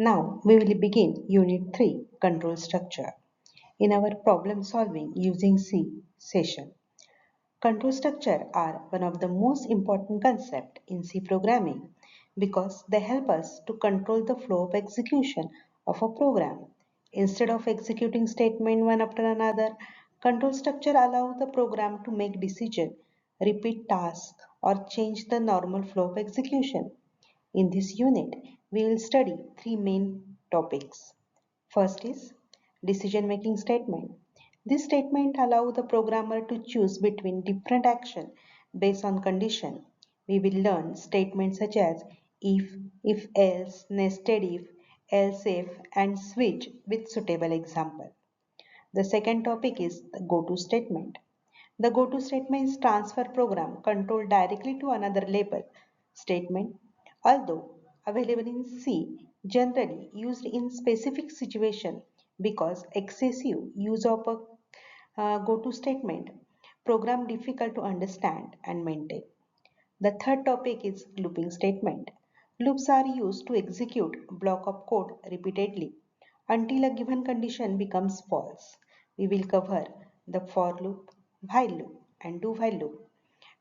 Now we will begin Unit 3 Control Structure in our problem solving using C session. Control structure are one of the most important concepts in C programming because they help us to control the flow of execution of a program. Instead of executing statement one after another, control structure allow the program to make decision, repeat tasks or change the normal flow of execution. In this unit, we will study three main topics. First is decision making statement. This statement allows the programmer to choose between different action based on condition. We will learn statements such as if else, nested if, and switch with suitable example. The second topic is the go-to statement. The go-to statement is transfer program control directly to another label statement, although available in C, generally used in specific situation because excessive use of a go-to statement program difficult to understand and maintain. The third topic is looping statement. Loops are used to execute block of code repeatedly until a given condition becomes false. We will cover the for loop, while loop, and do while loop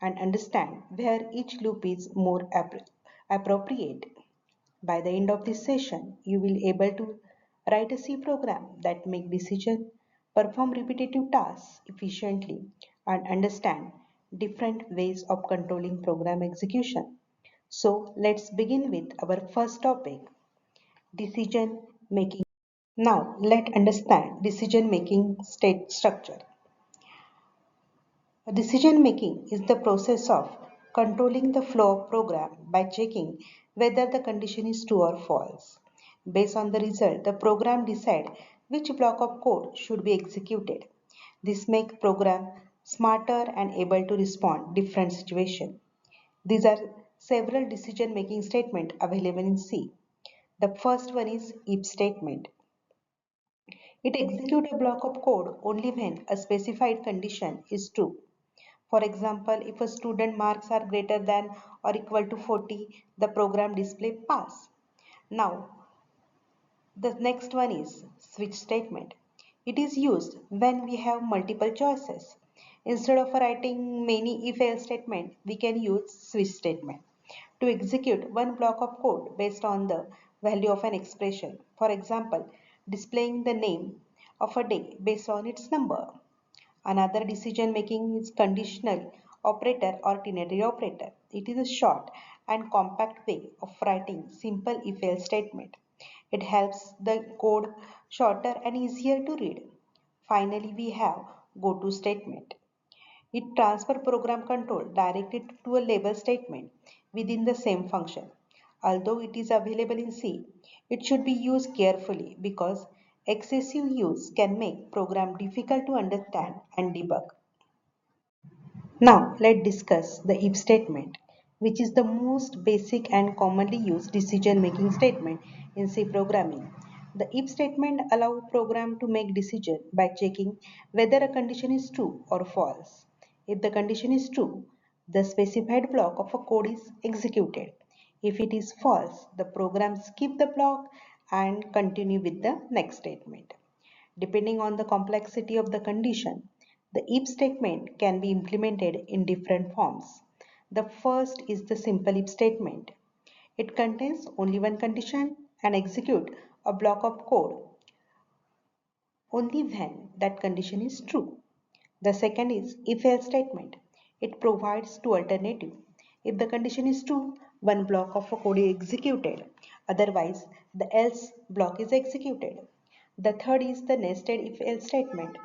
and understand where each loop is more appropriate. By the end of this session, you will able to write a C program that make decision, perform repetitive tasks efficiently, and understand different ways of controlling program execution. So let's begin with our first topic, decision making. Now let's understand decision making state structure. Decision making is the process of controlling the flow of program by checking whether the condition is true or false. Based on the result, the program decides which block of code should be executed. This makes program smarter and able to respond different situation. These are several decision making statements available in C. The first one is if statement. It executes a block of code only when a specified condition is true. For example, if a student marks are greater than or equal to 40, the program display pass. Now, the next one is switch statement. It is used when we have multiple choices. Instead of writing many if-else statements, we can use switch statement to execute one block of code based on the value of an expression. For example, displaying the name of a day based on its number. Another decision making is conditional operator or ternary operator. It is a short and compact way of writing simple if-else statement. It helps the code shorter and easier to read. Finally, we have go-to statement. It transfers program control directly to a label statement within the same function. Although it is available in C, it should be used carefully because excessive use can make program difficult to understand and debug. Now let's discuss the if statement, which is the most basic and commonly used decision making statement in C programming. The if statement allows program to make decision by checking whether a condition is true or false. If the condition is true, the specified block of a code is executed. If it is false, the program skip the block and continue with the next statement. Depending on the complexity of the condition, the if statement can be implemented in different forms. The first is the simple if statement. It contains only one condition and execute a block of code only when that condition is true. The second is if-else statement. It provides two alternatives. If the condition is true, one block of a code is executed. Otherwise, the else block is executed. The third is the nested if-else statement.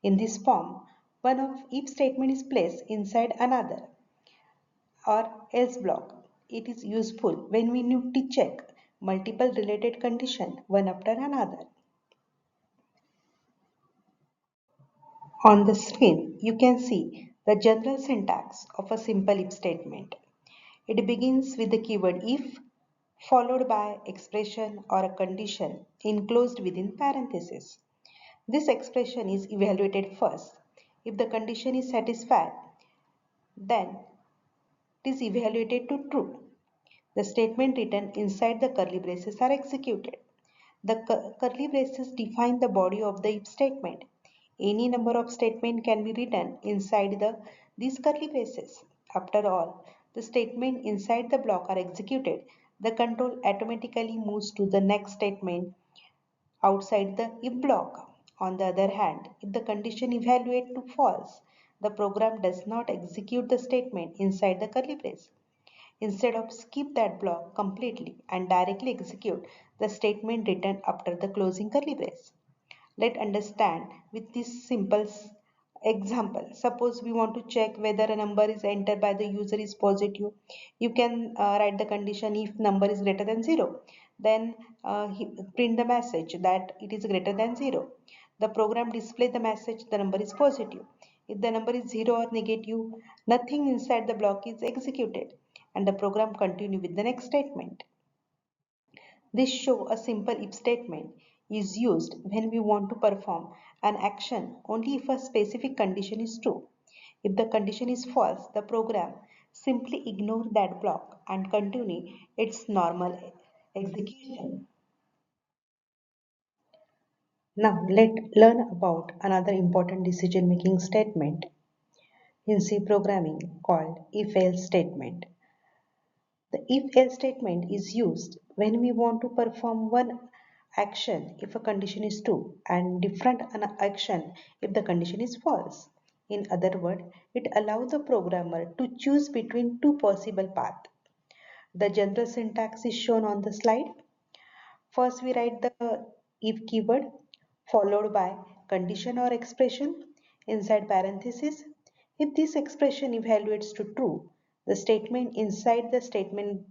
In this form, one of if statement is placed inside another or else block. It is useful when we need to check multiple related conditions one after another. On the screen, you can see the general syntax of a simple if statement. It begins with the keyword if, followed by expression or a condition enclosed within parentheses. This expression is evaluated first. If the condition is satisfied, then it is evaluated to true. The statement written inside the curly braces are executed. The curly braces define the body of the if statement. Any number of statements can be written inside these curly braces. After all the statements inside the block are executed, the control automatically moves to the next statement outside the if block. On the other hand, if the condition evaluates to false, the program does not execute the statement inside the curly brace. Instead of skip that block completely and directly execute the statement written after the closing curly brace. Let's understand with this simple example. Suppose we want to check whether a number is entered by the user is positive. You can write the condition if number is greater than 0. Then print the message that it is greater than 0. The program display the message the number is positive. If the number is 0 or negative, nothing inside the block is executed and the program continue with the next statement. This show a simple if statement is used when we want to perform an action only if a specific condition is true. If the condition is false, the program simply ignore that block and continue its normal execution. Now let's learn about another important decision making statement in C programming called if-else statement. The if-else statement is used when we want to perform one action if a condition is true and different an action if the condition is false. In other words, it allows the programmer to choose between two possible paths. The general syntax is shown on the slide. First, we write the if keyword followed by condition or expression inside parenthesis. If this expression evaluates to true, the statement inside the statement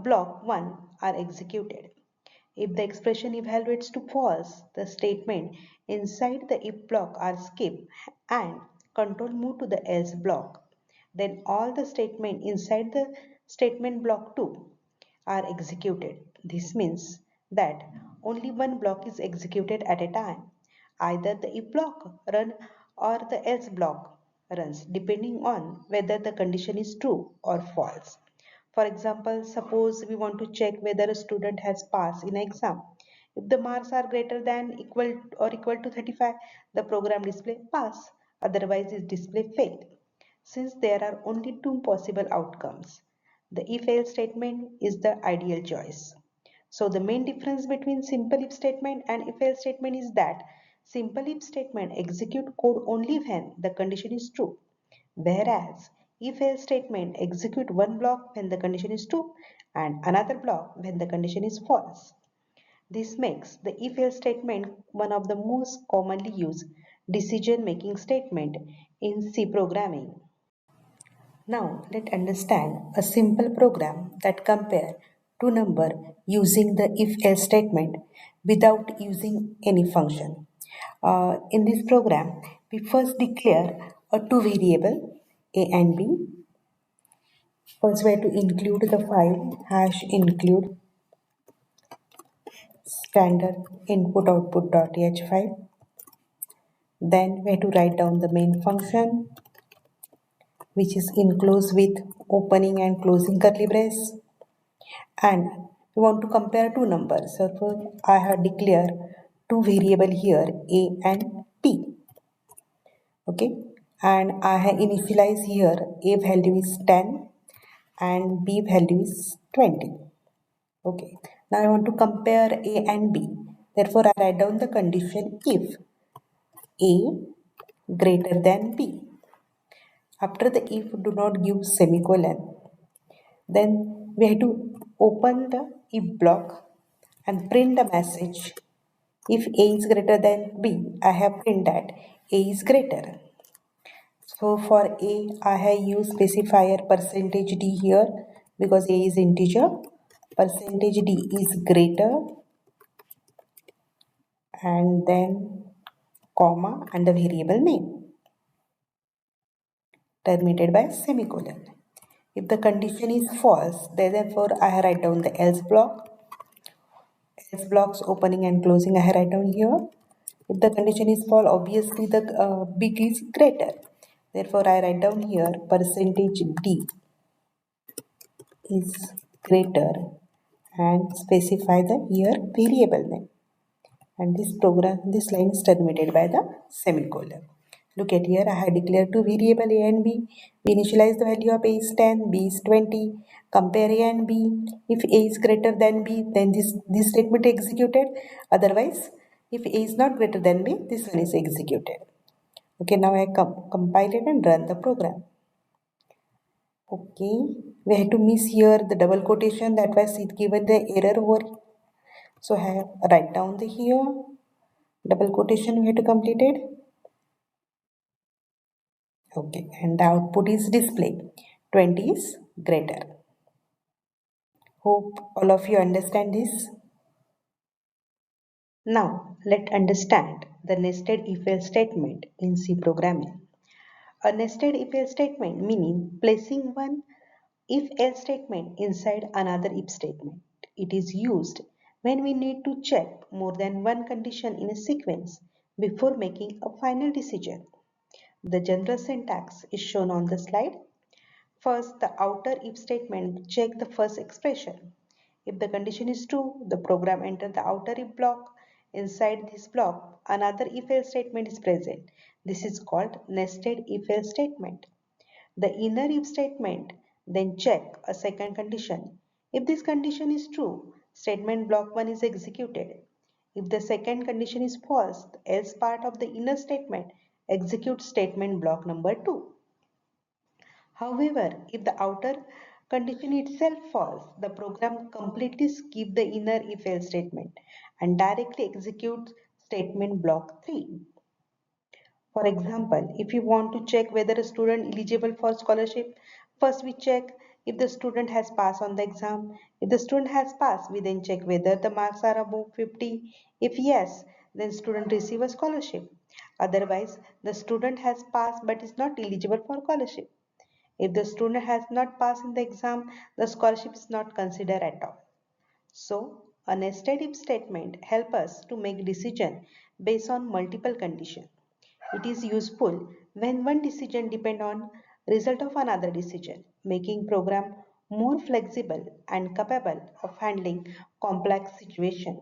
block 1 are executed. If the expression evaluates to false, the statement inside the if block are skipped and control move to the else block. Then all the statement inside the statement block 2 are executed. This means that only one block is executed at a time. Either the if block run or the else block runs depending on whether the condition is true or false. For example, suppose we want to check whether a student has passed in an exam. If the marks are greater than equal to 35, the program display pass, otherwise it display fail. Since there are only two possible outcomes, the if-else statement is the ideal choice. So the main difference between simple if statement and if-else statement is that simple if statement execute code only when the condition is true, whereas if-else statement execute one block when the condition is true and another block when the condition is false. This makes the if-else statement one of the most commonly used decision-making statement in C programming. Now let's understand a simple program that compare two numbers using the if-else statement without using any function. In this program, we first declare a two variable a and b. First, we have to include the file hash include standard input output.h file. Then we have to write down the main function, which is enclosed with opening and closing curly brace. And we want to compare two numbers. So I have declared two variable here a and b. Okay, and I have initialized here a value is 10 and b value is 20. Okay, now I want to compare a and b. Therefore, I write down the condition if a greater than b. After the if, do not give semicolon. Then we have to open the if block and print the message. If a is greater than b, I have print that a is greater. So for a, I have used specifier percentage d here because a is integer. Percentage d is greater and then comma and the variable name terminated by semicolon. If the condition is false, therefore I write down the else block. Else blocks opening and closing I write down here. If the condition is false, obviously the big is greater. Therefore I write down here percentage d is greater and specify the year variable name. And this line is terminated by the semicolon. Look at here, I have declared two variable A and B. We initialize the value of A is 10, B is 20. Compare A and B. If A is greater than B, then this statement is executed. Otherwise, if A is not greater than B, this one is executed. Okay, now I compile it and run the program. Okay, we had to miss here the double quotation, that was it given the error over. So I have write down the here double quotation we have to complete it. Okay, and the output is display 20 is greater. Hope all of you understand this. Now let's understand the nested if-else statement in C programming. A nested if-else statement meaning placing one if-else statement inside another if statement. It is used when we need to check more than one condition in a sequence before making a final decision. The general syntax is shown on the slide. First, the outer if statement check the first expression. If the condition is true, the program enters the outer if block. Inside this block, another if-else statement is present. This is called nested if-else statement. The inner if statement then check a second condition. If this condition is true, statement block 1 is executed. If the second condition is false, the else part of the inner statement executes statement block number 2. However, if the outer condition itself false, the program completely skips the inner if else statement and directly executes statement block 3. For example, if you want to check whether a student eligible for scholarship, first we check if the student has passed on the exam. If the student has passed, we then check whether the marks are above 50. If yes, then student receive a scholarship. Otherwise, the student has passed but is not eligible for scholarship. If the student has not passed in the exam, the scholarship is not considered at all. So, a nested if statement helps us to make decision based on multiple conditions. It is useful when one decision depends on result of another decision, making program more flexible and capable of handling complex situations.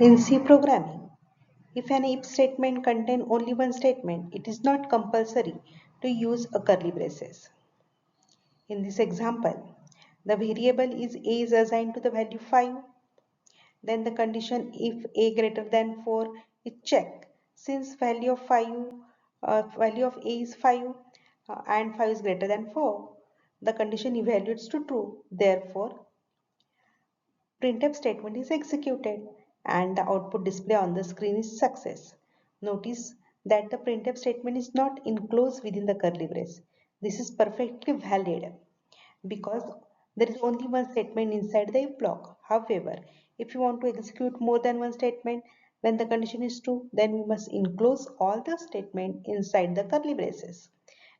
In C programming, if an if statement contains only one statement, it is not compulsory to use a curly braces. In this example, the variable is a is assigned to the value 5. Then the condition if a greater than 4 is checked. Since value of a is 5 and 5 is greater than 4, the condition evaluates to true. Therefore, printf statement is executed and the output display on the screen is success. Notice that the printf statement is not enclosed within the curly brace. This is perfectly valid because there is only one statement inside the if block. However, if you want to execute more than one statement when the condition is true, then we must enclose all the statement inside the curly braces.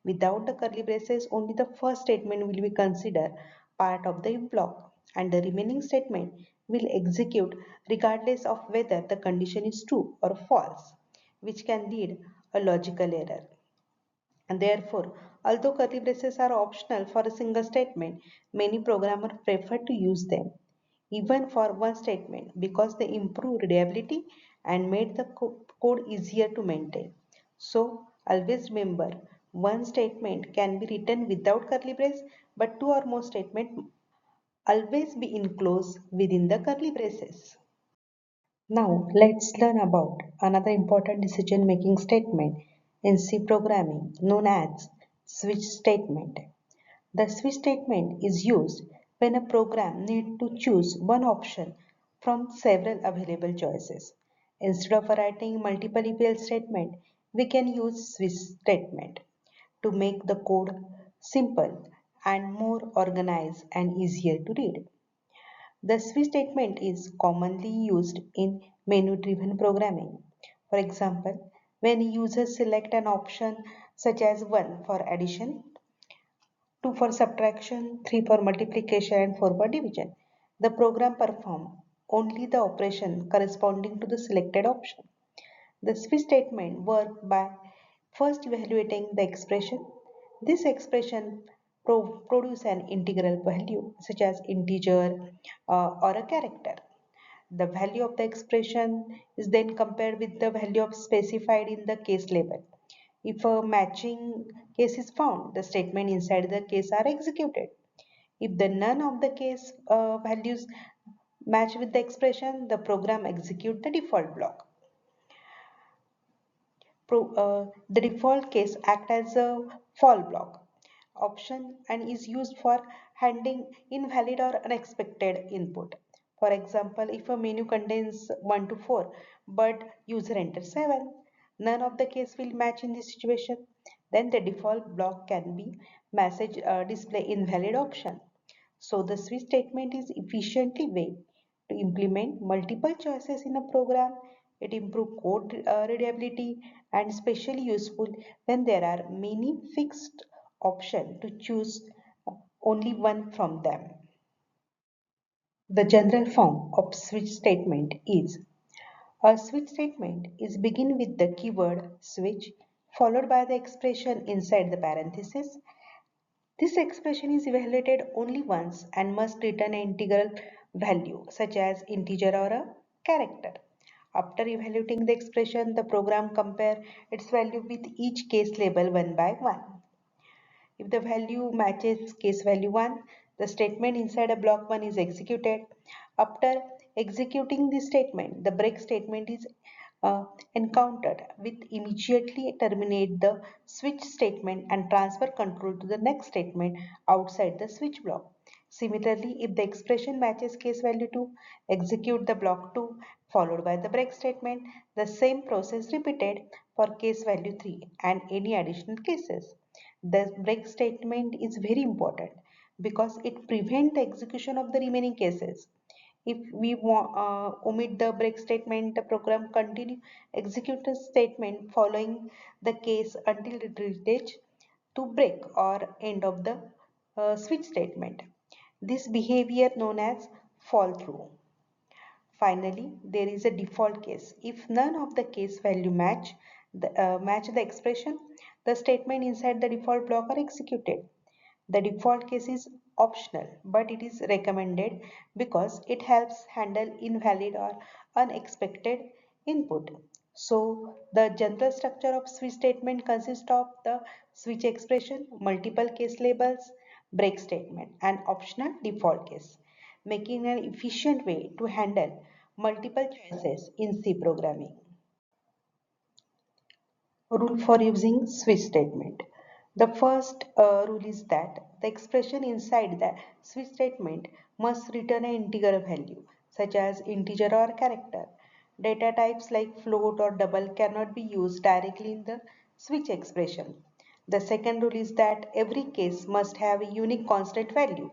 Without the curly braces, only the first statement will be considered part of the if block and the remaining statement will execute regardless of whether the condition is true or false, which can lead a logical error. And therefore, although curly braces are optional for a single statement, many programmers prefer to use them, even for one statement, because they improve readability and make the code easier to maintain. So, always remember, one statement can be written without curly brace, but two or more statements always be enclosed within the curly braces. Now let's learn about another important decision-making statement in C programming known as switch statement. The switch statement is used when a program needs to choose one option from several available choices. Instead of writing multiple if-else statements, we can use switch statement to make the code simple and more organized and easier to read. The switch statement is commonly used in menu-driven programming. For example, when users select an option such as 1 for addition, 2 for subtraction, 3 for multiplication and 4 for division, the program performs only the operation corresponding to the selected option. The switch statement works by first evaluating the expression, This expression produces an integral value such as integer or a character. The value of the expression is then compared with the value of specified in the case label. If a matching case is found, the statement inside the case are executed. If the none of the case values match with the expression, the program execute the default block. The default case act as a fall block option and is used for handling invalid or unexpected input. For example, if a menu contains 1 to 4 but user enters 7, none of the case will match in this situation. Then the default block can be message display invalid option. So the switch statement is efficiently way to implement multiple choices in a program. It improves code readability and especially useful when there are many fixed options to choose only one from them. The general form of switch statement is a switch statement is begin with the keyword switch followed by the expression inside the parenthesis. This expression is evaluated only once and must return an integral value such as integer or a character. After evaluating the expression, the program compare its value with each case label one by one. If the value matches case value 1, the statement inside a block 1 is executed. After executing this statement, the break statement is encountered with immediately terminate the switch statement and transfer control to the next statement outside the switch block. Similarly, if the expression matches case value 2, execute the block 2 followed by the break statement. The same process repeated for case value 3 and any additional cases. The break statement is very important because it prevents the execution of the remaining cases. If we omit the break statement, the program continue execute the statement following the case until it reaches to break or end of the switch statement. This behavior known as fall through. Finally, there is a default case. If none of the case value match the expression, the statement inside the default block are executed. The default case is optional, but it is recommended because it helps handle invalid or unexpected input. So the general structure of switch statement consists of the switch expression, multiple case labels, break statement, and optional default case, making an efficient way to handle multiple choices in C programming. Rule for using switch statement. The first rule is that the expression inside the switch statement must return an integer value such as integer or character. Data types like float or double cannot be used directly in the switch expression. The second rule is that every case must have a unique constant value.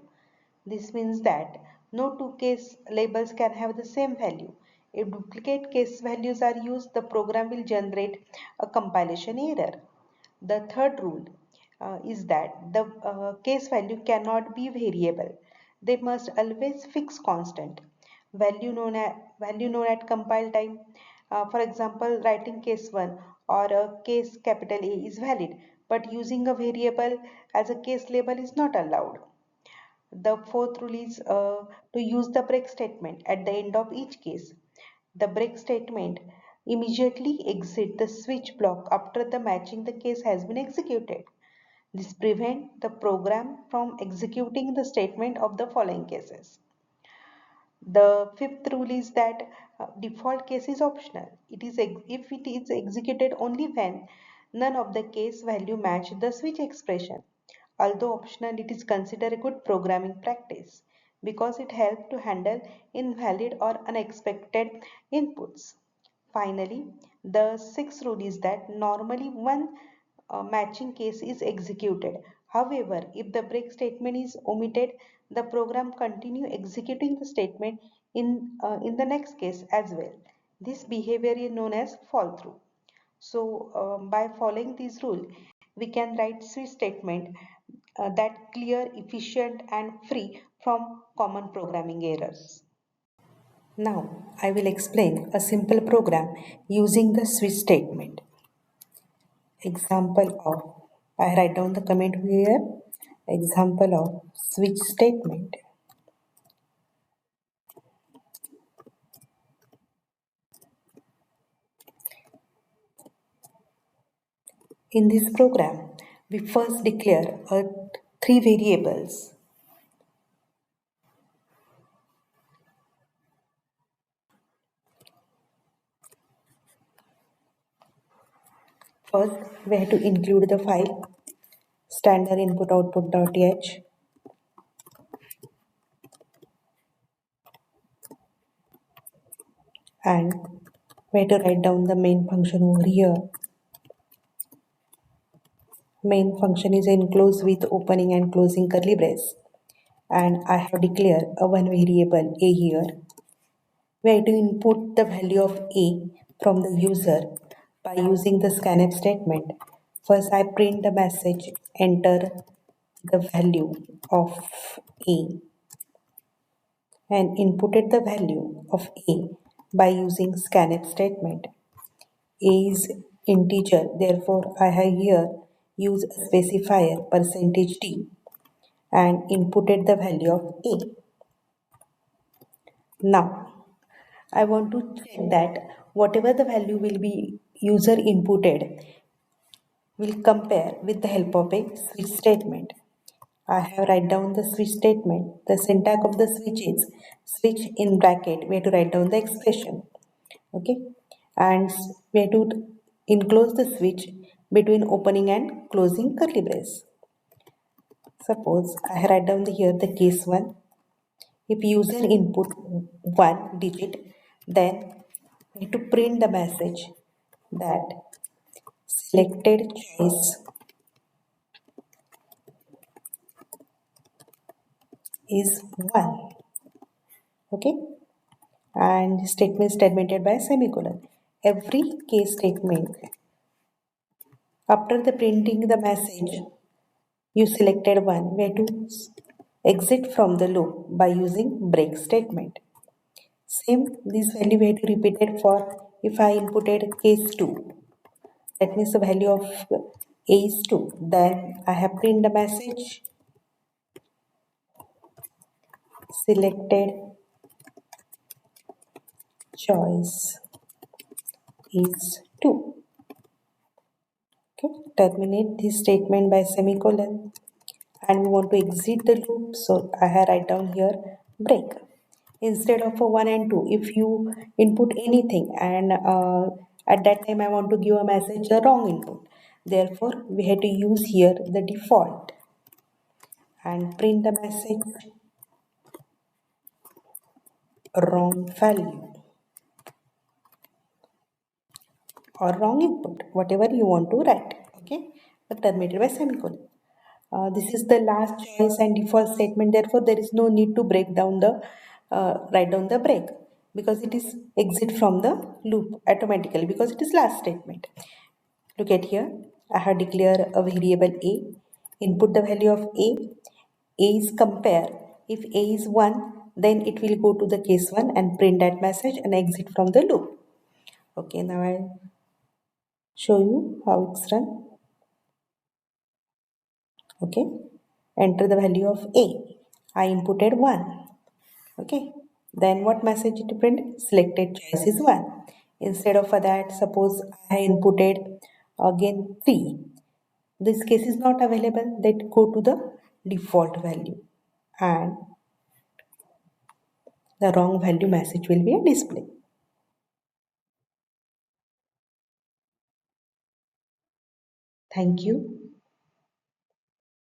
This means that no two case labels can have the same value. If duplicate case values are used, the program will generate a compilation error. The third rule is that the case value cannot be variable. They must always fix constant. Value known at compile time. For example, writing case 1 or a case capital A is valid, but using a variable as a case label is not allowed. The fourth rule is to use the break statement at the end of each case. The break statement immediately exit the switch block after the matching the case has been executed. This prevents the program from executing the statement of the following cases. The fifth rule is that default case is optional. If it is executed only when none of the case value match the switch expression. Although optional, it is considered a good programming practice because it helps to handle invalid or unexpected inputs. Finally, the sixth rule is that normally one matching case is executed. However, if the break statement is omitted, the program continue executing the statement in the next case as well. This behavior is known as fall through. So by following this rule, we can write switch statement that clear, efficient and free from common programming errors. Now I will explain a simple program using the switch statement. Example of I write down the comment here. Example of switch statement. In this program, we first declare three variables. First, we have to include the file standard input output.h, and we have to write down the main function over here. Main function is enclosed with opening and closing curly brace, and I have declared a one variable a here. We have to input the value of a from the user by using the scanf statement. First, I print the message, enter the value of a, and inputted the value of a by using scanf statement. A is integer, therefore I have here used a specifier %d and inputted the value of a. Now I want to check that whatever the value will be user inputted will compare with the help of a switch statement. I have write down the switch statement. The syntax of the switch is switch in bracket. We have to write down the expression. Okay, and we have to enclose the switch between opening and closing curly brace. Suppose I write down here the case 1. If user input 1 digit, then we have to print the message that selected choice is 1. Okay, and statement is terminated by semicolon. Every case statement, after the printing the message you selected 1, we have to exit from the loop by using break statement. Same, this value we have to repeat it for if I inputted case 2. That means the value of a is 2. Then I have print the message selected choice is 2. Okay, terminate this statement by semicolon, and we want to exit the loop, so I have write down here break. Instead of a 1 and 2, if you input anything and at that time I want to give a message a wrong input, therefore we have to use here the default and print the message wrong value or wrong input, whatever you want to write. Okay, but terminated by semicolon. This is the last choice and default statement, therefore there is no need to break down the write down the break, because it is exit from the loop automatically because it is last statement. Look at here, I have declared a variable a, input the value of a is compare. If a is 1, then it will go to the case 1 and print that message and exit from the loop. Okay, now I'll show you how it's run. Okay, enter the value of a. I inputted 1. Okay, then what message it print? Selected choice is 1. Instead of that, suppose I inputted again 3. This case is not available, then go to the default value and the wrong value message will be a display. Thank you.